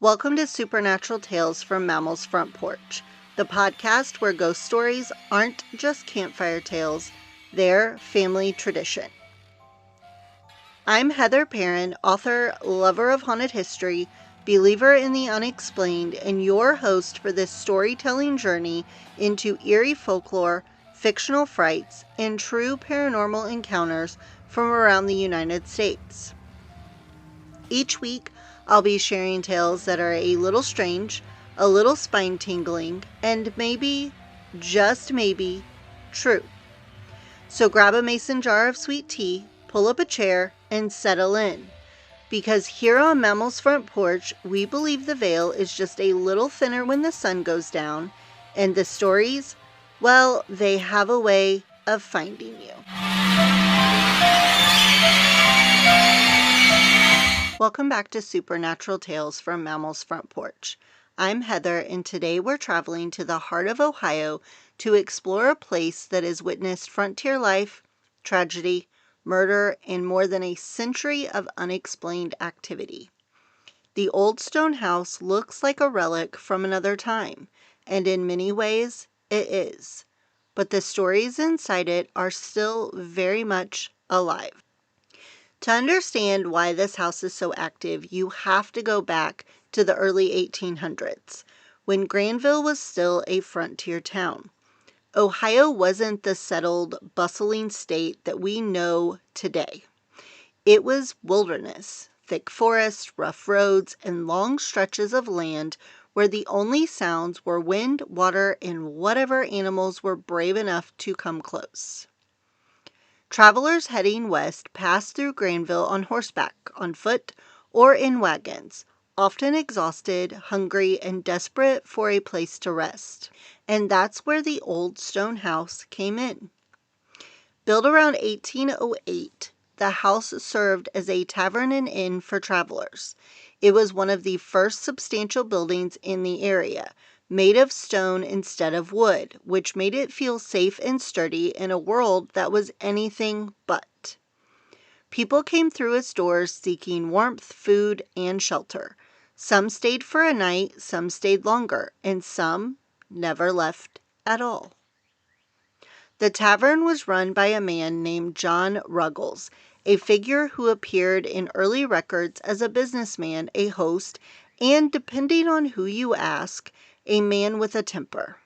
Welcome to Supernatural Tales from Mammal's Front Porch, the podcast where ghost stories aren't just campfire tales, they're family tradition. I'm Heather Perrin, author, lover of haunted history, believer in the unexplained, and your host for this storytelling journey into eerie folklore, fictional frights, and true paranormal encounters from around the United States. Each week, I'll be sharing tales that are a little strange, a little spine-tingling, and maybe, just maybe, true. So grab a mason jar of sweet tea, pull up a chair, and settle in. Because here on Mammal's Front Porch, we believe the veil is just a little thinner when the sun goes down, and the stories, well, they have a way of finding you. Welcome back to Supernatural Tales from Mammal's Front Porch. I'm Heather, and today we're traveling to the heart of Ohio to explore a place that has witnessed frontier life, tragedy, murder, and more than a century of unexplained activity. The old stone house looks like a relic from another time, and in many ways, it is. But the stories inside it are still very much alive. To understand why this house is so active, you have to go back to the early 1800s, when Granville was still a frontier town. Ohio wasn't the settled, bustling state that we know today. It was wilderness, thick forests, rough roads, and long stretches of land where the only sounds were wind, water, and whatever animals were brave enough to come close. Travelers heading west passed through Granville on horseback, on foot, or in wagons, often exhausted, hungry, and desperate for a place to rest. And that's where the old stone house came in. Built around 1808, the house served as a tavern and inn for travelers. It was one of the first substantial buildings in the area, made of stone instead of wood, which made it feel safe and sturdy in a world that was anything but. People came through its doors seeking warmth, food, and shelter. Some stayed for a night, some stayed longer, and some never left at all. The tavern was run by a man named John Ruggles, a figure who appeared in early records as a businessman, a host, and, depending on who you ask, a man with a temper.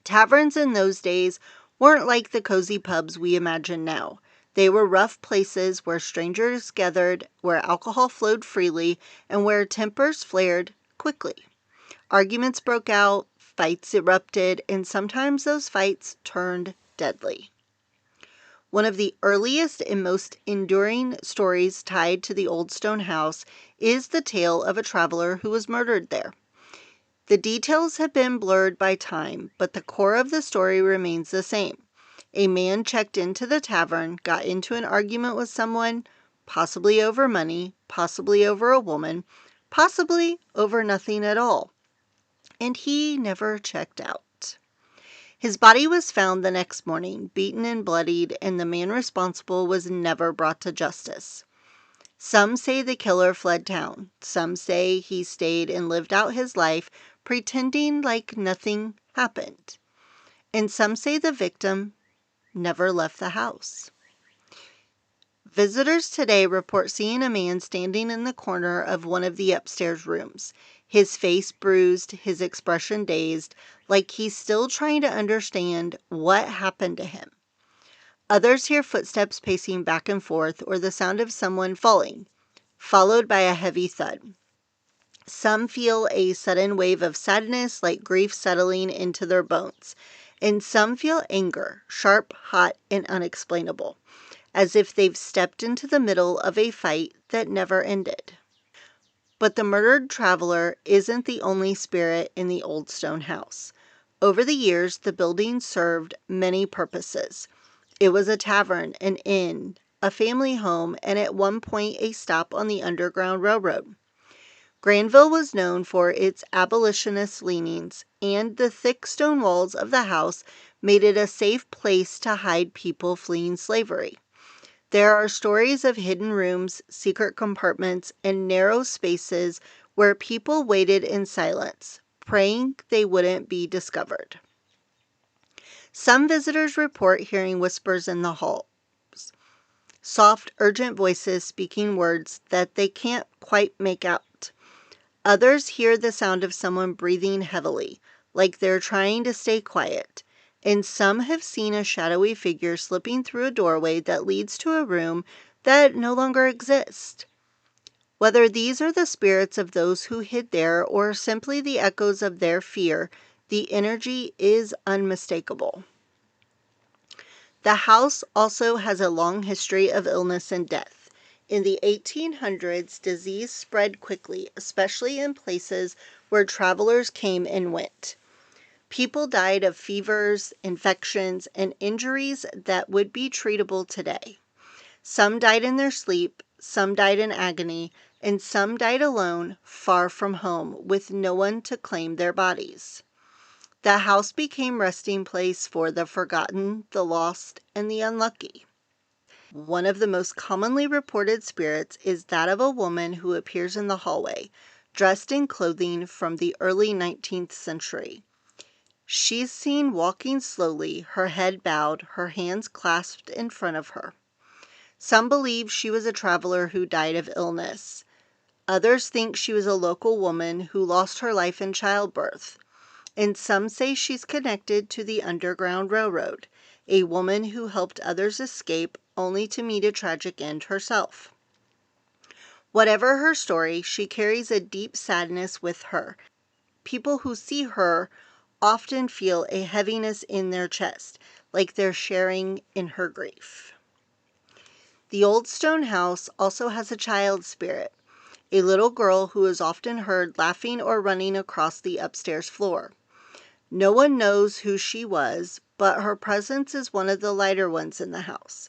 Taverns in those days weren't like the cozy pubs we imagine now. They were rough places where strangers gathered, where alcohol flowed freely, and where tempers flared quickly. Arguments broke out, fights erupted, and sometimes those fights turned deadly. One of the earliest and most enduring stories tied to the old stone house is the tale of a traveler who was murdered there. The details have been blurred by time, but the core of the story remains the same. A man checked into the tavern, got into an argument with someone, possibly over money, possibly over a woman, possibly over nothing at all. And he never checked out. His body was found the next morning, beaten and bloodied, and the man responsible was never brought to justice. Some say the killer fled town. Some say he stayed and lived out his life, pretending like nothing happened. And some say the victim never left the house. Visitors today report seeing a man standing in the corner of one of the upstairs rooms, his face bruised, his expression dazed, like he's still trying to understand what happened to him. Others hear footsteps pacing back and forth or the sound of someone falling, followed by a heavy thud. Some feel a sudden wave of sadness, like grief settling into their bones, and some feel anger, sharp, hot, and unexplainable, as if they've stepped into the middle of a fight that never ended. But the murdered traveler isn't the only spirit in the old stone house. Over the years, the building served many purposes. It was a tavern, an inn, a family home, and at one point a stop on the Underground Railroad. Granville was known for its abolitionist leanings, and the thick stone walls of the house made it a safe place to hide people fleeing slavery. There are stories of hidden rooms, secret compartments, and narrow spaces where people waited in silence, praying they wouldn't be discovered. Some visitors report hearing whispers in the halls, soft, urgent voices speaking words that they can't quite make out. Others hear the sound of someone breathing heavily, like they're trying to stay quiet. And some have seen a shadowy figure slipping through a doorway that leads to a room that no longer exists. Whether these are the spirits of those who hid there or simply the echoes of their fear, the energy is unmistakable. The house also has a long history of illness and death. In the 1800s, disease spread quickly, especially in places where travelers came and went. People died of fevers, infections, and injuries that would be treatable today. Some died in their sleep, some died in agony, and some died alone, far from home, with no one to claim their bodies. The house became resting place for the forgotten, the lost, and the unlucky. One of the most commonly reported spirits is that of a woman who appears in the hallway, dressed in clothing from the early 19th century. She's seen walking slowly, her head bowed, her hands clasped in front of her. Some believe she was a traveler who died of illness. Others think she was a local woman who lost her life in childbirth. And some say she's connected to the Underground Railroad, a woman who helped others escape only to meet a tragic end herself. Whatever her story, she carries a deep sadness with her. People who see her often feel a heaviness in their chest, like they're sharing in her grief. The old stone house also has a child spirit, a little girl who is often heard laughing or running across the upstairs floor. No one knows who she was, but her presence is one of the lighter ones in the house.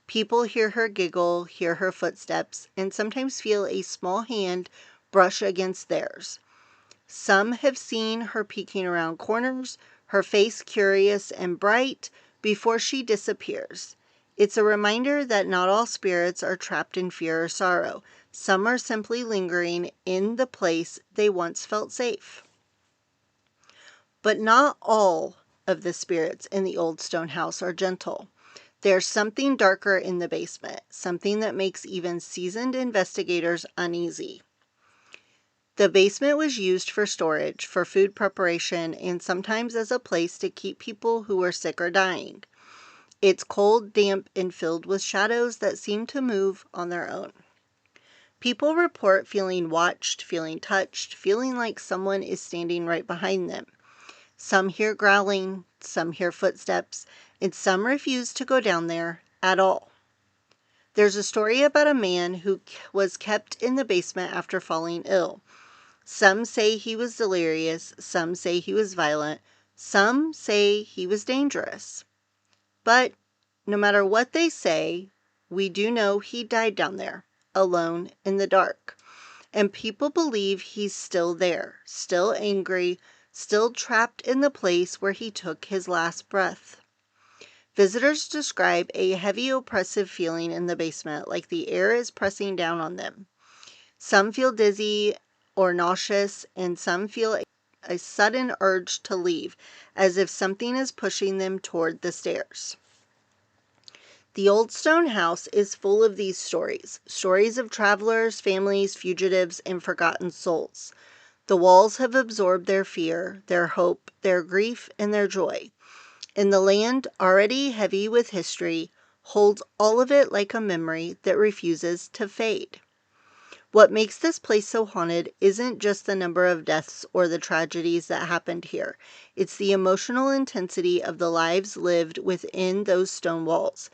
People hear her giggle, hear her footsteps, and sometimes feel a small hand brush against theirs. Some have seen her peeking around corners, her face curious and bright, before she disappears. It's a reminder that not all spirits are trapped in fear or sorrow. Some are simply lingering in the place they once felt safe. But not all of the spirits in the old stone house are gentle. There's something darker in the basement, something that makes even seasoned investigators uneasy. The basement was used for storage, for food preparation, and sometimes as a place to keep people who were sick or dying. It's cold, damp, and filled with shadows that seem to move on their own. People report feeling watched, feeling touched, feeling like someone is standing right behind them. Some hear growling, some hear footsteps, and some refuse to go down there at all. There's a story about a man who was kept in the basement after falling ill. Some say he was delirious, some say he was violent, some say he was dangerous. But no matter what they say, we do know he died down there, alone in the dark. And people believe he's still there, still angry, still trapped in the place where he took his last breath. Visitors describe a heavy, oppressive feeling in the basement, like the air is pressing down on them. Some feel dizzy or nauseous, and some feel a sudden urge to leave, as if something is pushing them toward the stairs. The old stone house is full of these stories of travelers, families, fugitives, and forgotten souls. The walls have absorbed their fear, their hope, their grief, and their joy. And the land, already heavy with history, holds all of it like a memory that refuses to fade. What makes this place so haunted isn't just the number of deaths or the tragedies that happened here. It's the emotional intensity of the lives lived within those stone walls.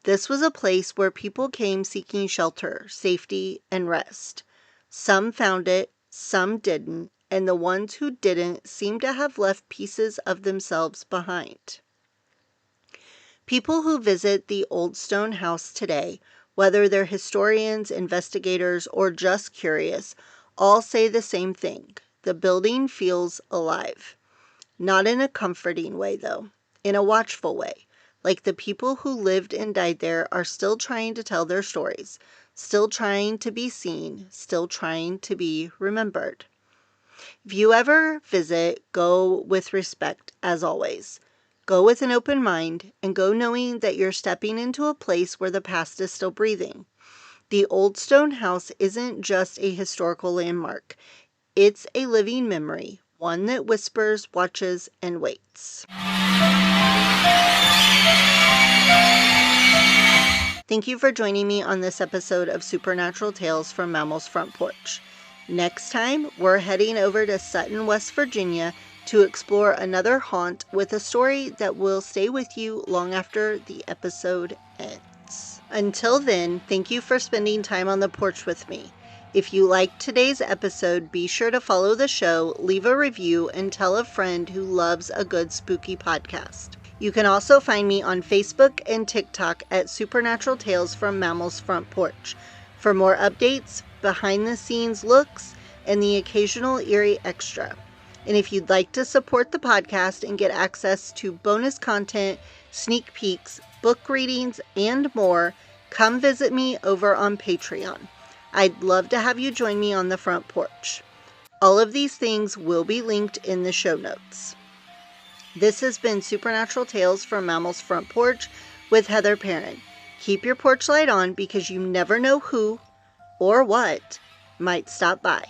This was a place where people came seeking shelter, safety, and rest. Some found it, some didn't, and the ones who didn't seem to have left pieces of themselves behind. People who visit the old stone house today, whether they're historians, investigators, or just curious, all say the same thing. The building feels alive. Not in a comforting way, though. In a watchful way. like the people who lived and died there are still trying to tell their stories, still trying to be seen, still trying to be remembered. If you ever visit, go with respect as always. Go with an open mind and go knowing that you're stepping into a place where the past is still breathing. The old stone house isn't just a historical landmark. It's a living memory, one that whispers, watches, and waits. Thank you for joining me on this episode of Supernatural Tales from Mammal's Front Porch. Next time, we're heading over to Sutton, West Virginia to explore another haunt with a story that will stay with you long after the episode ends. Until then, thank you for spending time on the porch with me. If you liked today's episode, be sure to follow the show, leave a review, and tell a friend who loves a good spooky podcast. You can also find me on Facebook and TikTok at Supernatural Tales from Mammal's Front Porch for more updates, behind-the-scenes looks, and the occasional eerie extra. And if you'd like to support the podcast and get access to bonus content, sneak peeks, book readings, and more, come visit me over on Patreon. I'd love to have you join me on the front porch. All of these things will be linked in the show notes. This has been Supernatural Tales from Mammal's Front Porch with Heather Perrin. Keep your porch light on because you never know who or what might stop by.